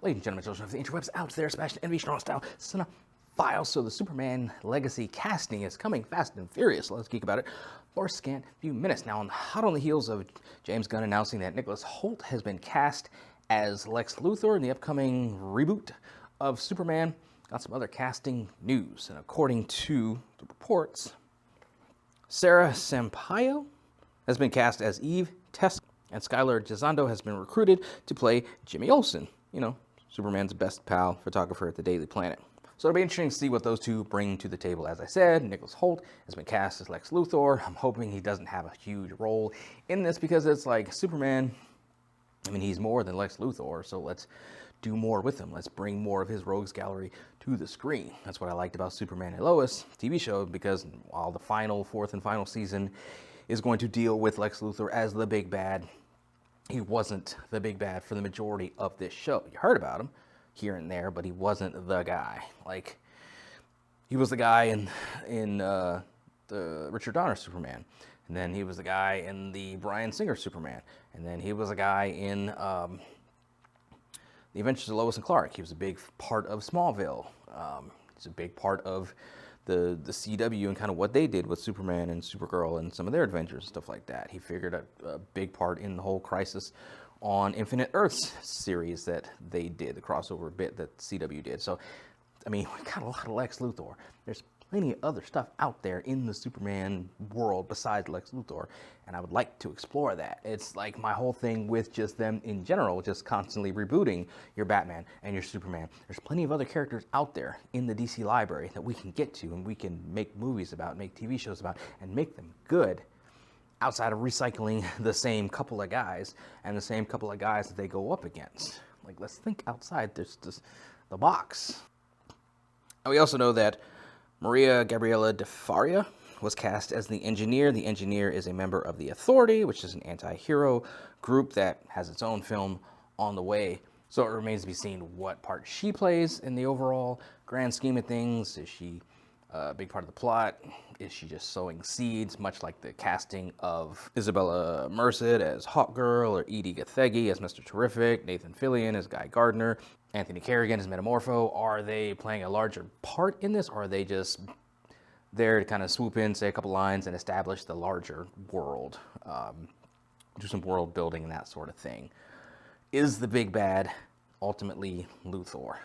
Ladies and gentlemen, children of the interwebs out there, Sebastian Envy Strong Style, Cinephile. So the Superman Legacy casting is coming fast and furious. Let's geek about it for a scant few minutes. Now, hot on the heels of James Gunn announcing that Nicholas Hoult has been cast as Lex Luthor in the upcoming reboot of Superman, got some other casting news. And according to the reports, Sarah Sampaio has been cast as Eve Tessmacher, and Skylar Gisondo has been recruited to play Jimmy Olsen. You know, Superman's best pal, photographer at the Daily Planet. So it'll be interesting to see what those two bring to the table. As I said, Nicholas Hoult has been cast as Lex Luthor. I'm hoping he doesn't have a huge role in this because it's like Superman, I mean, he's more than Lex Luthor, so let's do more with him. Let's bring more of his rogues gallery to the screen. That's what I liked about Superman and Lois TV show, because while the fourth and final season is going to deal with Lex Luthor as the big bad, he wasn't the big bad for the majority of this show. You heard about him here and there, but he wasn't the guy. Like, he was the guy in the Richard Donner Superman, and then he was the guy in the Bryan Singer Superman, and then he was a guy in The Adventures of Lois and Clark. He was a big part of Smallville. He's a big part of the CW and kind of what they did with Superman and Supergirl and some of their adventures and stuff like that. He figured a big part in the whole Crisis on Infinite Earths series that they did, the crossover bit that CW did. So, I mean, we got a lot of Lex Luthor. There's plenty of other stuff out there in the Superman world besides Lex Luthor, and I would like to explore that. It's like my whole thing with just them in general, just constantly rebooting your Batman and your Superman. There's plenty of other characters out there in the DC library that we can get to and we can make movies about, make TV shows about, and make them good, outside of recycling the same couple of guys and the same couple of guys that they go up against. Like, let's think outside the box. And we also know that Maria Gabriela de Faria was cast as the Engineer. The Engineer is a member of the Authority, which is an anti-hero group that has its own film on the way. So it remains to be seen what part she plays in the overall grand scheme of things. Is she a big part of the plot? Is she just sowing seeds, much like the casting of Isabella Merced as Hawkgirl, or Edie Gathegi as Mr. Terrific, Nathan Fillion as Guy Gardner, Anthony Carrigan as Metamorpho? Are they playing a larger part in this, or are they just there to kind of swoop in, say a couple lines, and establish the larger world, do some world building and that sort of thing? Is the big bad ultimately Luthor?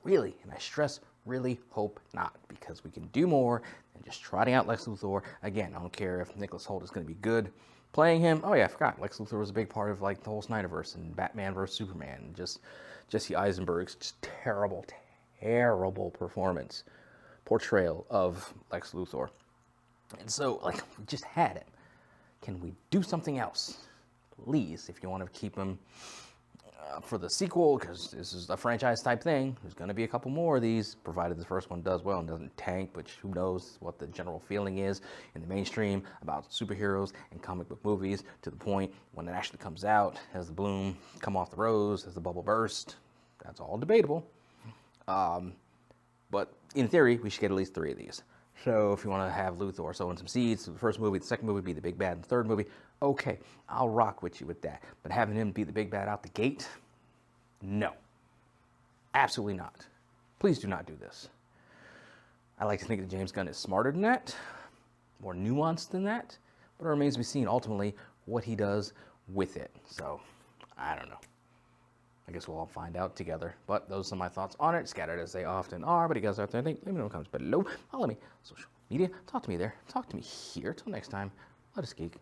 Really, and I stress really hope not, because we can do more than just trotting out Lex Luthor. Again, I don't care if Nicholas Hoult is going to be good playing him. Oh yeah, I forgot. Lex Luthor was a big part of like the whole Snyderverse and Batman vs Superman. Just Jesse Eisenberg's just terrible performance, portrayal of Lex Luthor. And so, like, we just had him. Can we do something else? Please, if you want to keep him for the sequel, because this is a franchise type thing. There's going to be a couple more of these, provided the first one does well and doesn't tank, which who knows what the general feeling is in the mainstream about superheroes and comic book movies, to the point when it actually comes out, has the bloom come off the rose, has the bubble burst. That's all debatable. But in theory, we should get at least 3 of these. So if you want to have Luthor sowing some seeds, the first movie, the second movie be the big bad, and the third movie, okay, I'll rock with you with that. But having him be the big bad out the gate, no. Absolutely not. Please do not do this. I like to think that James Gunn is smarter than that, more nuanced than that, but it remains to be seen ultimately what he does with it. So, I don't know. I guess we'll all find out together. But those are my thoughts on it, scattered as they often are. But you guys out there, think, let me know in the comments below. Follow me on social media. Talk to me there. Talk to me here. Till next time, let us geek.